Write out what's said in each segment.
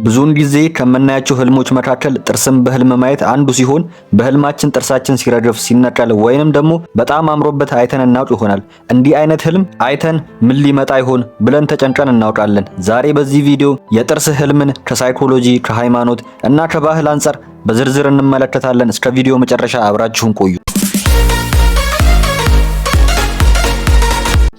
ብዙውን ጊዜ ከምናያቸው ህልሞች መካከል ጥርስን በህልም ማየት አንዱ ሲሆን በህልማችን ጥርሳችን ሲረግፍ ሲነቀል ወይንም ደግሞ በጣም አምሮበት አይተን እናውቅ ይሆናል። እንዲህ አይነት ህልም አይተን ምን ሊመጣ ይሆን ብለን ተጨንቀን እናውቃለን። ዛሬ በዚህ ቪዲዮ የጥርስ ህልምን ከሳይኮሎጂ ከሃይማኖት እና ከባህል አንፃር በዝርዝር እንመለከታለን። እስከ ቪዲዮ መጨረሻ አብራችሁን ቆዩ።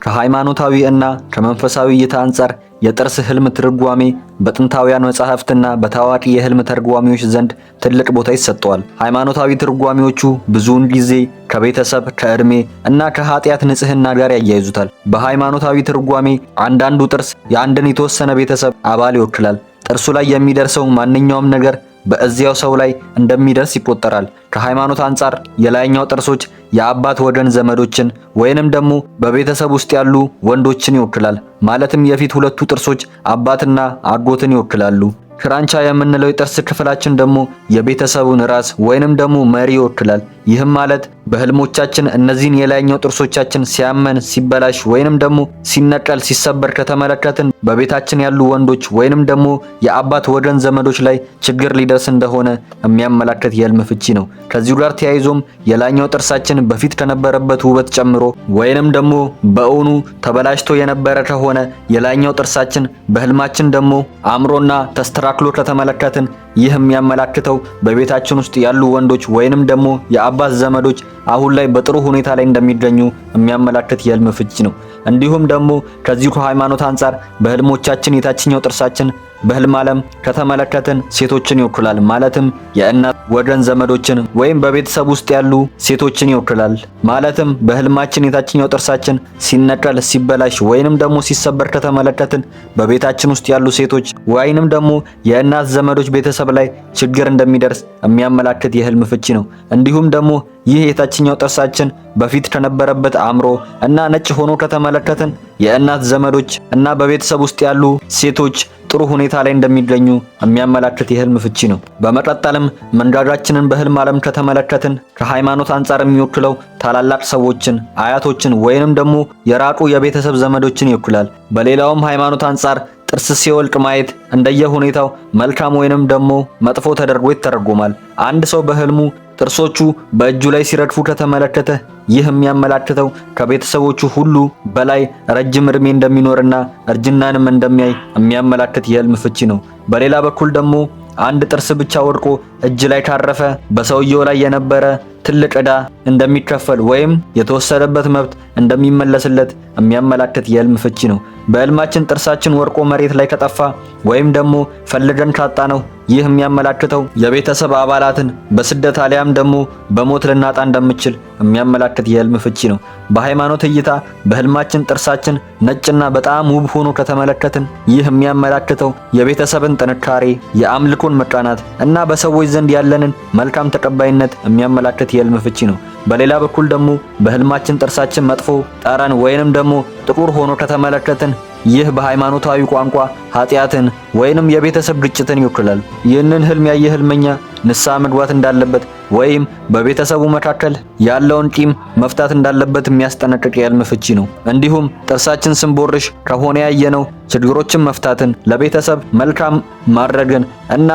ከሃይማኖታዊ እና ከመንፈሳዊ እይታ አንፃር የጥርስ ህልም ትርጓሜ በጥንታውያን መጻሕፍትና በታዋቂ የህልም ተርጓሚዎች ዘንድ ትልቅ ቦታ ይሰጠዋል። ሃይማኖታዊ ትርጓሜዎቹ ብዙውን ጊዜ ከቤተሰብ፣ ከእድሜ እና ከኃጢአት ንጽህና ጋር ያያይዙታል። በሃይማኖታዊ ትርጓሜ አንዳንዱ ጥርስ የአንድን የተወሰነ ቤተሰብ አባል ይወክላል። ጥርሱ ላይ የሚደርሰው ማንኛውም ነገር በእዚያው ሰው ላይ እንደሚደርስ ይቆጠራል። ከሃይማኖት አንፃር የላይኛው ጥርሶች የአባት ወገን ዘመዶችን ወይንም ደግሞ በቤተሰብ ውስጥ ያሉ ወንዶችን ይወክላል። ማለትም የፊት ሁለቱ ጥርሶች አባትና አጎትን ይወክላሉ። ክራንቻ የምንለው የጥርስ ክፍላችን ደግሞ የቤተሰቡን ራስ ወይንም ደግሞ መሪ ይወክላል። ይህም ማለት በህልሞቻችን እነዚህን የላይኛው ጥርሶቻችን ሲያመን፣ ሲበላሽ ወይንም ደግሞ ሲነቀል፣ ሲሰበር ከተመለከትን በቤታችን ያሉ ወንዶች ወይንም ደግሞ የአባት ወገን ዘመዶች ላይ ችግር ሊደርስ እንደሆነ የሚያመላክት የህልም ፍቺ ነው። ከዚሁ ጋር ተያይዞም የላይኛው ጥርሳችን በፊት ከነበረበት ውበት ጨምሮ ወይንም ደግሞ በእውኑ ተበላሽቶ የነበረ ከሆነ የላይኛው ጥርሳችን በህልማችን ደግሞ አምሮና ተስተካክሎ ከተመለከትን ይህ የሚያመላክተው በቤታችን ውስጥ ያሉ ወንዶች ወይንም ደግሞ የአባት ዘመዶች አሁን ላይ በጥሩ ሁኔታ ላይ እንደሚገኙ የሚያመላክት የህልም ፍቺ ነው። እንዲሁም ደግሞ ከዚሁ ከሃይማኖት አንፃር በህልሞቻችን የታችኛው ጥርሳችን በህልም ዓለም ከተመለከትን ሴቶችን ይወክላል። ማለትም የእናት ወገን ዘመዶችን ወይም በቤተሰብ ውስጥ ያሉ ሴቶችን ይወክላል። ማለትም በህልማችን የታችኛው ጥርሳችን ሲነቀል፣ ሲበላሽ ወይንም ደግሞ ሲሰበር ከተመለከትን በቤታችን ውስጥ ያሉ ሴቶች ወይንም ደግሞ የእናት ዘመዶች ቤተሰብ ላይ ችግር እንደሚደርስ የሚያመላክት የህልም ፍቺ ነው። እንዲሁም ደግሞ ይህ የታችኛው ጥርሳችን በፊት ከነበረበት አምሮ እና ነጭ ሆኖ ከተመለከትን የእናት ዘመዶች እና በቤተሰብ ውስጥ ያሉ ሴቶች ጥሩ ሁኔታ ላይ እንደሚገኙ የሚያመላክት የህልም ፍቺ ነው። በመቀጠልም መንጋጋችንን በህልም ዓለም ከተመለከትን ከሃይማኖት አንፃር የሚወክለው ታላላቅ ሰዎችን፣ አያቶችን ወይንም ደግሞ የራቁ የቤተሰብ ዘመዶችን ይወክላል። በሌላውም ሃይማኖት አንፃር ጥርስ ሲወልቅ ማየት እንደየሁኔታው መልካም ወይንም ደግሞ መጥፎ ተደርጎ ይተረጎማል። አንድ ሰው በህልሙ ጥርሶቹ በእጁ ላይ ሲረግፉ ከተመለከተ ይህ የሚያመላክተው ከቤተሰቦቹ ሁሉ በላይ ረጅም እድሜ እንደሚኖርና እርጅናንም እንደሚያይ የሚያመላክት የህልም ፍቺ ነው። በሌላ በኩል ደግሞ አንድ ጥርስ ብቻ ወድቆ እጅ ላይ ካረፈ በሰውየው ላይ የነበረ ትልቅ ዕዳ እንደሚከፈል ወይም የተወሰደበት መብት እንደሚመለስለት የሚያመላክት የህልም ፍቺ ነው። በህልማችን ጥርሳችን ወድቆ መሬት ላይ ከጠፋ ወይም ደግሞ ፈልገን ካጣ ነው ይህ የሚያመላክተው የቤተሰብ አባላትን በስደት አሊያም ደግሞ በሞት ልናጣ እንደምችል የሚያመላክት የህልም ፍቺ ነው። በሃይማኖት እይታ በህልማችን ጥርሳችን ነጭና በጣም ውብ ሆኖ ከተመለከትን ይህ የሚያመላክተው የቤተሰብን ጥንካሬ፣ የአምልኮን መቃናት እና በሰዎች ዘንድ ያለንን መልካም ተቀባይነት የሚያመላክት የህልም ፍቺ ነው። በሌላ በኩል ደግሞ በህልማችን ጥርሳችን መጥፎ ጠረን ወይንም ደግሞ ጥቁር ሆኖ ከተመለከትን ይህ በሃይማኖታዊ ቋንቋ ኃጢአትን ወይንም የቤተሰብ ግጭትን ይወክላል። ይህንን ህልም ያየ ህልመኛ ንስሐ መግባት እንዳለበት ወይም በቤተሰቡ መካከል ያለውን ቂም መፍታት እንዳለበት የሚያስጠነቅቅ የህልም ፍቺ ነው። እንዲሁም ጥርሳችን ስንቦርሽ ከሆነ ያየነው ችግሮችን መፍታትን፣ ለቤተሰብ መልካም ማድረግን እና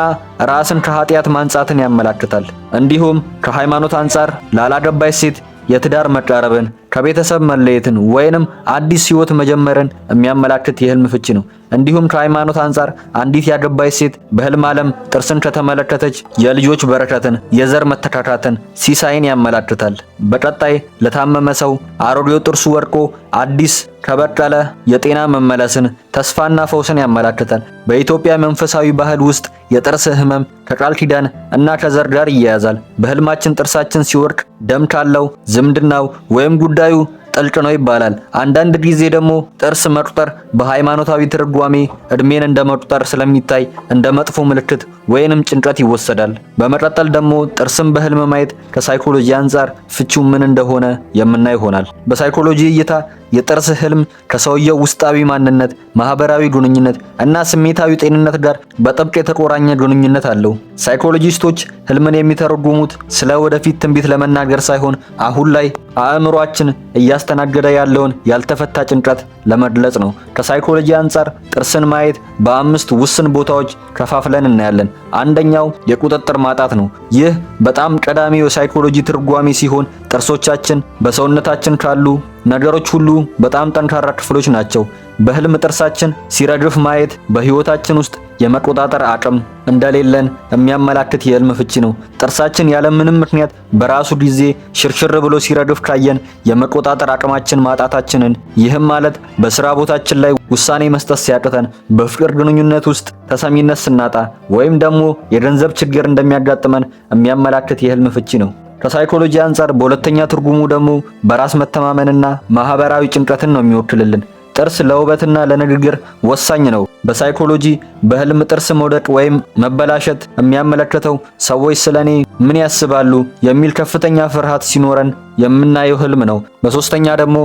ራስን ከኃጢአት ማንጻትን ያመላክታል። እንዲሁም ከሃይማኖት አንፃር ላላገባች ሴት የትዳር መቃረብን፣ ከቤተሰብ መለየትን ወይንም አዲስ ህይወት መጀመርን የሚያመላክት የህልም ፍቺ ነው። እንዲሁም ከሃይማኖት አንፃር አንዲት ያገባች ሴት በህልም ዓለም ጥርስን ከተመለከተች የልጆች በረከትን፣ የዘር መተካካትን፣ ሲሳይን ያመላክታል። በቀጣይ ለታመመ ሰው አሮጌው ጥርሱ ወድቆ አዲስ ከበቀለ የጤና መመለስን፣ ተስፋና ፈውስን ያመላክታል። በኢትዮጵያ መንፈሳዊ ባህል ውስጥ የጥርስ ህመም ከቃል ኪዳን እና ከዘር ጋር ይያያዛል። በህልማችን ጥርሳችን ሲወድቅ ደም ካለው ዝምድናው ወይም ጉዳዩ ጥልቅ ነው ይባላል። አንዳንድ ጊዜ ደግሞ ጥርስ መቁጠር በሃይማኖታዊ ትርጓሜ እድሜን እንደመቁጠር ስለሚታይ እንደ መጥፎ ምልክት ወይንም ጭንቀት ይወሰዳል። በመቀጠል ደግሞ ጥርስን በህልም ማየት ከሳይኮሎጂ አንፃር ፍቺው ምን እንደሆነ የምናይ ይሆናል። በሳይኮሎጂ እይታ የጥርስ ህልም ከሰውየው ውስጣዊ ማንነት፣ ማህበራዊ ግንኙነት እና ስሜታዊ ጤንነት ጋር በጥብቅ የተቆራኘ ግንኙነት አለው። ሳይኮሎጂስቶች ህልምን የሚተረጉሙት ስለ ወደፊት ትንቢት ለመናገር ሳይሆን አሁን ላይ አእምሯችን እያስተናገደ ያለውን ያልተፈታ ጭንቀት ለመግለጽ ነው። ከሳይኮሎጂ አንጻር ጥርስን ማየት በአምስት ውስን ቦታዎች ከፋፍለን እናያለን። አንደኛው የቁጥጥር ማጣት ነው። ይህ በጣም ቀዳሚው የሳይኮሎጂ ትርጓሜ ሲሆን ጥርሶቻችን በሰውነታችን ካሉ ነገሮች ሁሉ በጣም ጠንካራ ክፍሎች ናቸው። በህልም ጥርሳችን ሲረግፍ ማየት በህይወታችን ውስጥ የመቆጣጠር አቅም እንደሌለን የሚያመላክት የህልም ፍቺ ነው። ጥርሳችን ያለምንም ምክንያት በራሱ ጊዜ ሽርሽር ብሎ ሲረግፍ ካየን የመቆጣጠር አቅማችን ማጣታችንን፣ ይህም ማለት በስራ ቦታችን ላይ ውሳኔ መስጠት ሲያቅተን፣ በፍቅር ግንኙነት ውስጥ ተሰሚነት ስናጣ፣ ወይም ደግሞ የገንዘብ ችግር እንደሚያጋጥመን የሚያመላክት የህልም ፍቺ ነው። ከሳይኮሎጂ አንጻር በሁለተኛ ትርጉሙ ደግሞ በራስ መተማመንና ማህበራዊ ጭንቀትን ነው የሚወክልልን። ጥርስ ለውበትና ለንግግር ወሳኝ ነው። በሳይኮሎጂ በህልም ጥርስ መውደቅ ወይም መበላሸት የሚያመለክተው ሰዎች ስለኔ ምን ያስባሉ የሚል ከፍተኛ ፍርሃት ሲኖረን የምናየው ህልም ነው። በሶስተኛ ደግሞ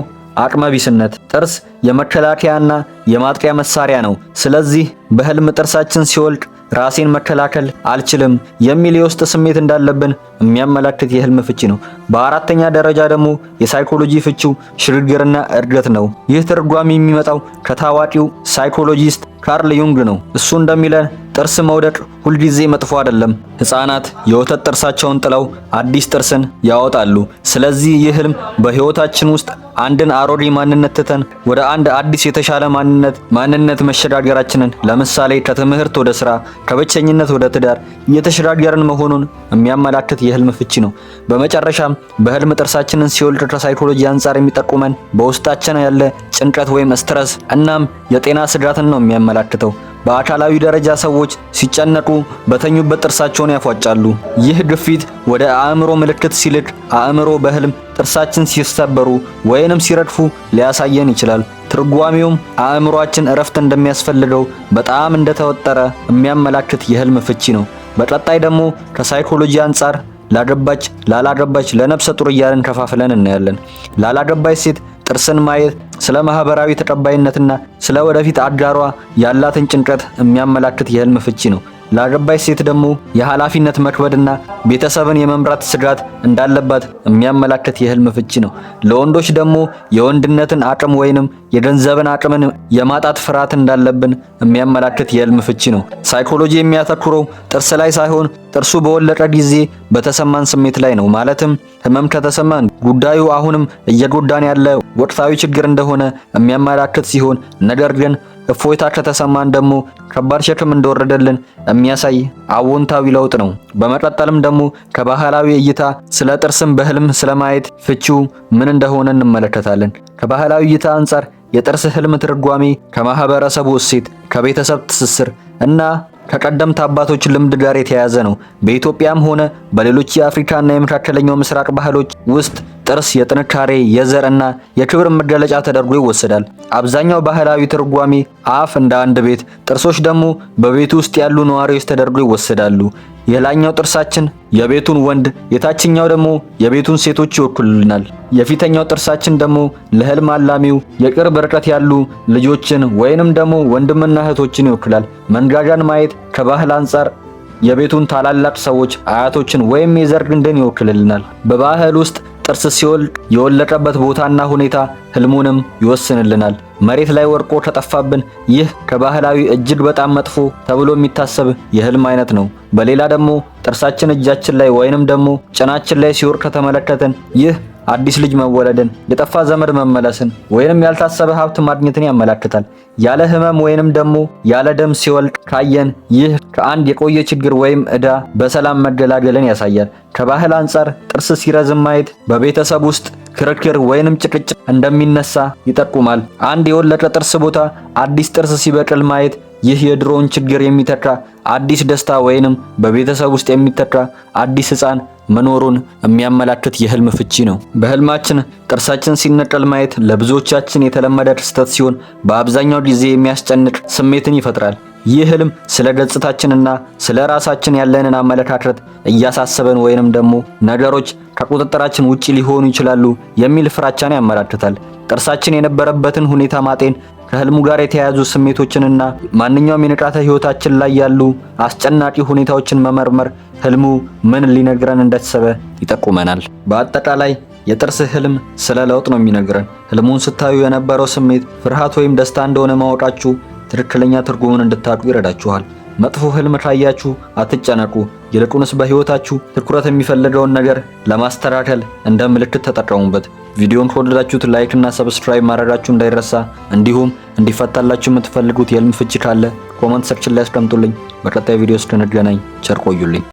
አቅመቢስነት። ጥርስ የመከላከያና የማጥቂያ መሳሪያ ነው። ስለዚህ በህልም ጥርሳችን ሲወልቅ ራሴን መከላከል አልችልም የሚል የውስጥ ስሜት እንዳለብን የሚያመላክት የህልም ፍቺ ነው። በአራተኛ ደረጃ ደግሞ የሳይኮሎጂ ፍቺው ሽግግርና እድገት ነው። ይህ ትርጓሜ የሚመጣው ከታዋቂው ሳይኮሎጂስት ካርል ዩንግ ነው። እሱ እንደሚለን ጥርስ መውደቅ ሁልጊዜ መጥፎ አይደለም። ህፃናት የወተት ጥርሳቸውን ጥለው አዲስ ጥርስን ያወጣሉ። ስለዚህ ይህ ህልም በህይወታችን ውስጥ አንድን አሮጌ ማንነት ትተን ወደ አንድ አዲስ የተሻለ ማንነት መሸጋገራችንን፣ ለምሳሌ ከትምህርት ወደ ስራ፣ ከብቸኝነት ወደ ትዳር እየተሸጋገርን መሆኑን የሚያመላክት የህልም ፍቺ ነው። በመጨረሻም በህልም ጥርሳችንን ሲወልቅ ከሳይኮሎጂ አንጻር የሚጠቁመን በውስጣችን ያለ ጭንቀት ወይም ስትረስ እናም የጤና ስጋትን ነው የሚያመላክተው። በአካላዊ ደረጃ ሰዎች ሲጨነቁ በተኙበት ጥርሳቸውን ያፏጫሉ። ይህ ግፊት ወደ አእምሮ ምልክት ሲልክ አእምሮ በህልም ጥርሳችን ሲሰበሩ ወይንም ሲረግፉ ሊያሳየን ይችላል። ትርጓሜውም አእምሮአችን እረፍት እንደሚያስፈልገው በጣም እንደተወጠረ የሚያመላክት የህልም ፍቺ ነው። በቀጣይ ደግሞ ከሳይኮሎጂ አንጻር ላገባች፣ ላላገባች፣ ለነፍሰ ጡር እያልን ከፋፍለን እናያለን። ላላገባች ሴት ጥርስን ማየት ስለ ማህበራዊ ተቀባይነትና ስለ ወደፊት አጋሯ ያላትን ጭንቀት የሚያመላክት የህልም ፍቺ ነው። ላገባች ሴት ደግሞ የኃላፊነት መክበድና ቤተሰብን የመምራት ስጋት እንዳለባት የሚያመላክት የህልም ፍቺ ነው። ለወንዶች ደግሞ የወንድነትን አቅም ወይንም የገንዘብን አቅምን የማጣት ፍርሃት እንዳለብን የሚያመላክት የህልም ፍቺ ነው። ሳይኮሎጂ የሚያተኩረው ጥርስ ላይ ሳይሆን ጥርሱ በወለቀ ጊዜ በተሰማን ስሜት ላይ ነው። ማለትም ህመም ከተሰማን ጉዳዩ አሁንም እየጎዳን ያለ ወቅታዊ ችግር እንደሆነ የሚያመላክት ሲሆን፣ ነገር ግን እፎይታ ከተሰማን ደግሞ ከባድ ሸክም እንደወረደልን የሚያሳይ አዎንታዊ ለውጥ ነው። በመቀጠልም ደግሞ ከባህላዊ እይታ ስለ ጥርስም በህልም ስለማየት ፍቺው ምን እንደሆነ እንመለከታለን። ከባህላዊ እይታ አንጻር የጥርስ ህልም ትርጓሜ ከማህበረሰቡ እሴት፣ ከቤተሰብ ትስስር እና ከቀደምት አባቶች ልምድ ጋር የተያያዘ ነው። በኢትዮጵያም ሆነ በሌሎች የአፍሪካና የመካከለኛው ምስራቅ ባህሎች ውስጥ ጥርስ የጥንካሬ፣ የዘር እና የክብር መገለጫ ተደርጎ ይወሰዳል። አብዛኛው ባህላዊ ትርጓሜ አፍ እንደ አንድ ቤት፣ ጥርሶች ደግሞ በቤቱ ውስጥ ያሉ ነዋሪዎች ተደርጎ ይወሰዳሉ። የላይኛው ጥርሳችን የቤቱን ወንድ፣ የታችኛው ደግሞ የቤቱን ሴቶች ይወክሉልናል። የፊተኛው ጥርሳችን ደግሞ ለህልም አላሚው የቅርብ ርቀት ያሉ ልጆችን ወይንም ደግሞ ወንድምና እህቶችን ይወክላል። መንጋጋን ማየት ከባህል አንጻር የቤቱን ታላላቅ ሰዎች፣ አያቶችን ወይም የዘር ግንድን ይወክልልናል። በባህል ውስጥ ጥርስ ሲወልቅ የወለቀበት ቦታና ሁኔታ ህልሙንም ይወስንልናል። መሬት ላይ ወርቆ ከጠፋብን ይህ ከባህላዊ እጅግ በጣም መጥፎ ተብሎ የሚታሰብ የህልም አይነት ነው። በሌላ ደግሞ ጥርሳችን እጃችን ላይ ወይንም ደግሞ ጭናችን ላይ ሲወርቅ ከተመለከትን ይህ አዲስ ልጅ መወለድን፣ የጠፋ ዘመድ መመለስን ወይንም ያልታሰበ ሀብት ማግኘትን ያመላክታል። ያለ ህመም ወይንም ደግሞ ያለ ደም ሲወልቅ ካየን ይህ ከአንድ የቆየ ችግር ወይም ዕዳ በሰላም መገላገልን ያሳያል። ከባህል አንጻር ጥርስ ሲረዝም ማየት በቤተሰብ ውስጥ ክርክር ወይንም ጭቅጭቅ እንደሚነሳ ይጠቁማል። አንድ የወለቀ ጥርስ ቦታ አዲስ ጥርስ ሲበቅል ማየት ይህ የድሮውን ችግር የሚተካ አዲስ ደስታ ወይንም በቤተሰብ ውስጥ የሚተካ አዲስ ህፃን መኖሩን የሚያመላክት የህልም ፍቺ ነው። በህልማችን ጥርሳችን ሲነቀል ማየት ለብዙዎቻችን የተለመደ ክስተት ሲሆን በአብዛኛው ጊዜ የሚያስጨንቅ ስሜትን ይፈጥራል። ይህ ህልም ስለ ገጽታችንና ስለ ራሳችን ያለንን አመለካከት እያሳሰበን ወይንም ደግሞ ነገሮች ከቁጥጥራችን ውጪ ሊሆኑ ይችላሉ የሚል ፍራቻን ያመላክታል። ጥርሳችን የነበረበትን ሁኔታ ማጤን፣ ከህልሙ ጋር የተያያዙ ስሜቶችንና ማንኛውም የንቃተ ህይወታችን ላይ ያሉ አስጨናቂ ሁኔታዎችን መመርመር ህልሙ ምን ሊነግረን እንዳሰበ ይጠቁመናል። በአጠቃላይ የጥርስ ህልም ስለ ለውጥ ነው የሚነግረን። ህልሙን ስታዩ የነበረው ስሜት ፍርሃት ወይም ደስታ እንደሆነ ማወቃችሁ ትክክለኛ ትርጉሙን እንድታውቁ ይረዳችኋል። መጥፎ ህልም ካያችሁ አትጨነቁ። ይልቁንስ በህይወታችሁ ትኩረት የሚፈልገውን ነገር ለማስተካከል እንደ ምልክት ተጠቀሙበት። ቪዲዮን ከወደዳችሁት ላይክ እና ሰብስክራይብ ማድረጋችሁ እንዳይረሳ። እንዲሁም እንዲፈታላችሁ የምትፈልጉት የህልም ፍቺ ካለ ኮመንት ሴክሽን ላይ አስቀምጡልኝ። በቀጣይ ቪዲዮ እስክንገናኝ ቸር ቆዩልኝ።